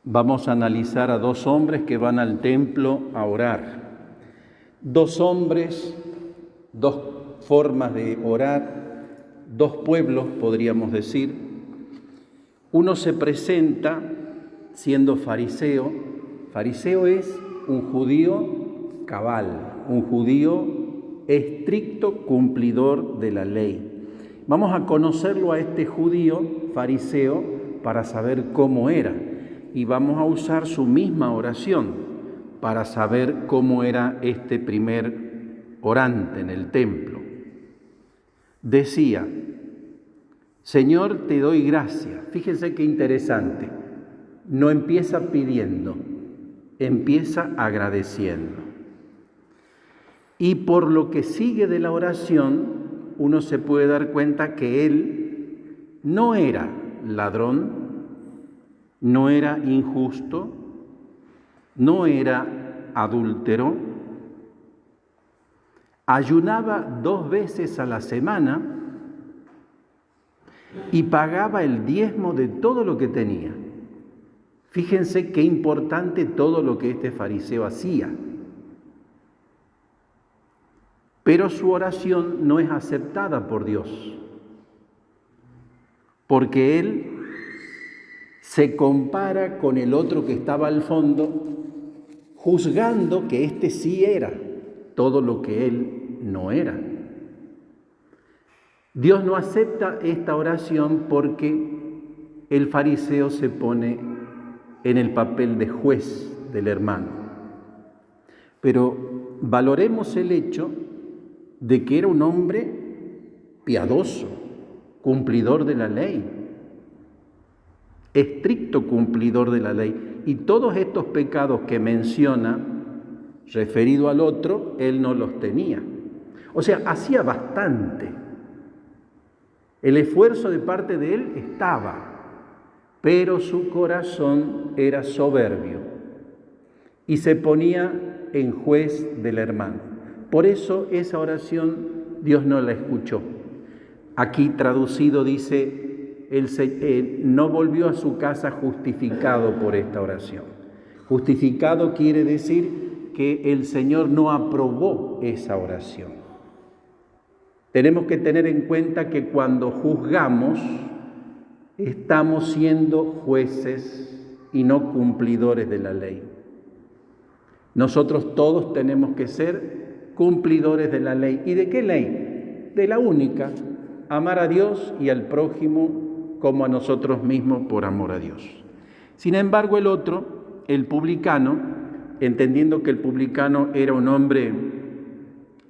Vamos a analizar a dos hombres que van al templo a orar. Dos hombres, dos formas de orar, dos pueblos, podríamos decir. Uno se presenta siendo fariseo. Fariseo es un judío cabal, un judío estricto cumplidor de la ley. Vamos a conocerlo a este judío fariseo para saber cómo era. Y vamos a usar su misma oración para saber cómo era este primer orante en el templo. Decía: Señor, te doy gracias. Fíjense qué interesante. No empieza pidiendo, empieza agradeciendo. Y por lo que sigue de la oración, uno se puede dar cuenta que él no era ladrón, no era injusto, no era adúltero, ayunaba 2 veces a la semana y pagaba el diezmo de todo lo que tenía. Fíjense qué importante todo lo que este fariseo hacía. Pero su oración no es aceptada por Dios, porque él se compara con el otro que estaba al fondo, juzgando que este sí era todo lo que él no era. Dios no acepta esta oración porque el fariseo se pone en el papel de juez del hermano. Pero valoremos el hecho de que era un hombre piadoso, cumplidor de la ley, estricto cumplidor de la ley. Y todos estos pecados que menciona, referido al otro, él no los tenía. O sea, hacía bastante. El esfuerzo de parte de él estaba, pero su corazón era soberbio y se ponía en juez del hermano. Por eso esa oración Dios no la escuchó. Aquí traducido dice: Él no volvió a su casa justificado por esta oración. Justificado quiere decir que el Señor no aprobó esa oración. Tenemos que tener en cuenta que cuando juzgamos, estamos siendo jueces y no cumplidores de la ley. Nosotros todos tenemos que ser cumplidores de la ley. ¿Y de qué ley? De la única: amar a Dios y al prójimo como a nosotros mismos por amor a Dios. Sin embargo, el otro, el publicano, entendiendo que el publicano era un hombre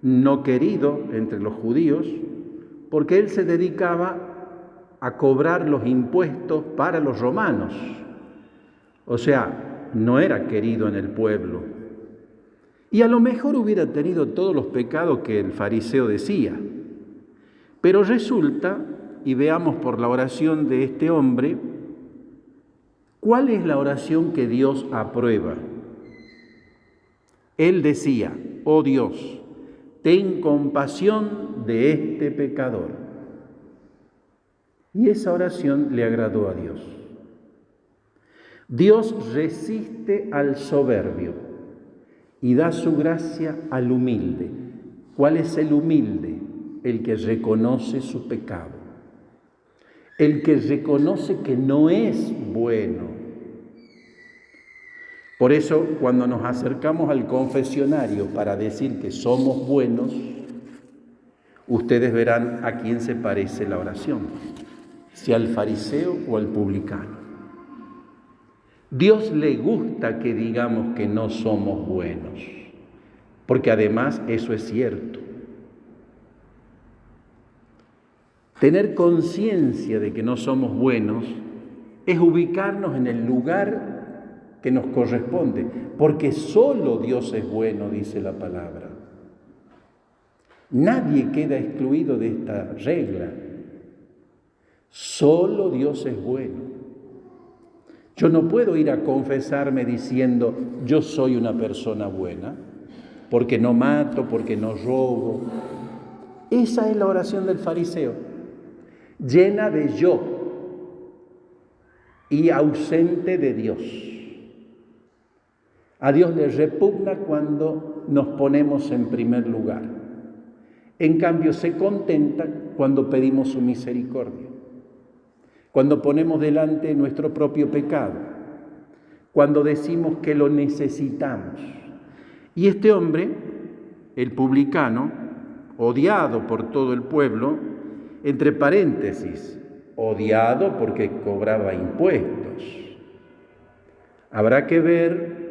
no querido entre los judíos, porque él se dedicaba a cobrar los impuestos para los romanos. O sea, no era querido en el pueblo. Y a lo mejor hubiera tenido todos los pecados que el fariseo decía. Pero resulta, y veamos por la oración de este hombre, ¿cuál es la oración que Dios aprueba? Él decía: oh Dios, ten compasión de este pecador. Y esa oración le agradó a Dios. Dios resiste al soberbio y da su gracia al humilde. ¿Cuál es el humilde? El que reconoce su pecado. El que reconoce que no es bueno. Por eso, cuando nos acercamos al confesionario para decir que somos buenos, ustedes verán a quién se parece la oración, si al fariseo o al publicano. Dios le gusta que digamos que no somos buenos, porque además eso es cierto. Tener conciencia de que no somos buenos es ubicarnos en el lugar que nos corresponde, porque solo Dios es bueno, dice la palabra. Nadie queda excluido de esta regla. Solo Dios es bueno. Yo no puedo ir a confesarme diciendo: yo soy una persona buena, porque no mato, porque no robo. Esa es la oración del fariseo, llena de yo y ausente de Dios. A Dios le repugna cuando nos ponemos en primer lugar. En cambio, se contenta cuando pedimos su misericordia, cuando ponemos delante nuestro propio pecado, cuando decimos que lo necesitamos. Y este hombre, el publicano, odiado por todo el pueblo, entre paréntesis, odiado porque cobraba impuestos. Habrá que ver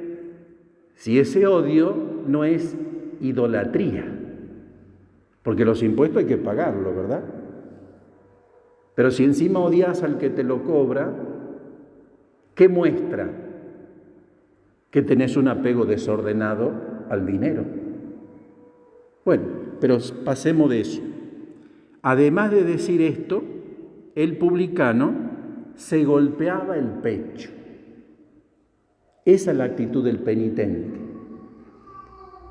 si ese odio no es idolatría, porque los impuestos hay que pagarlo, ¿verdad? Pero si encima odias al que te lo cobra, ¿qué muestra? Que tenés un apego desordenado al dinero. Bueno, pero pasemos de eso. Además de decir esto, el publicano se golpeaba el pecho. Esa es la actitud del penitente.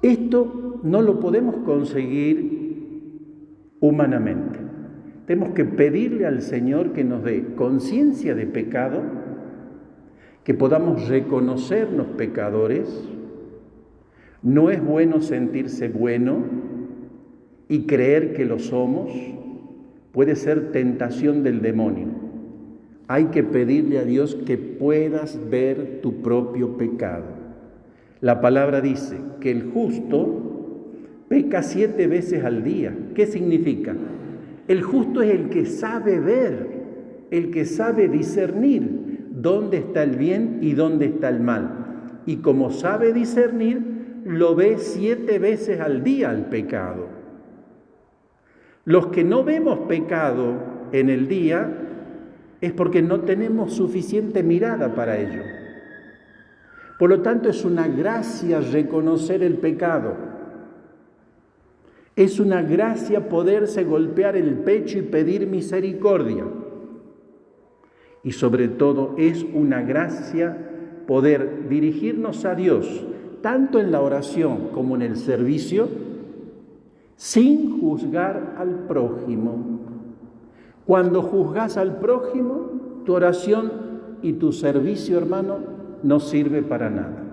Esto no lo podemos conseguir humanamente. Tenemos que pedirle al Señor que nos dé conciencia de pecado, que podamos reconocernos pecadores. No es bueno sentirse bueno y creer que lo somos. Puede ser tentación del demonio. Hay que pedirle a Dios que puedas ver tu propio pecado. La palabra dice que el justo peca 7 veces al día. ¿Qué significa? El justo es el que sabe ver, el que sabe discernir dónde está el bien y dónde está el mal. Y como sabe discernir, lo ve 7 veces al día al pecado. Los que no vemos pecado en el día es porque no tenemos suficiente mirada para ello. Por lo tanto, es una gracia reconocer el pecado. Es una gracia poderse golpear el pecho y pedir misericordia. Y sobre todo es una gracia poder dirigirnos a Dios, tanto en la oración como en el servicio, sin juzgar al prójimo. Cuando juzgas al prójimo, tu oración y tu servicio, hermano, no sirve para nada.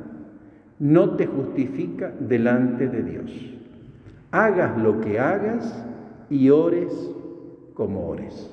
No te justifica delante de Dios. Hagas lo que hagas y ores como ores.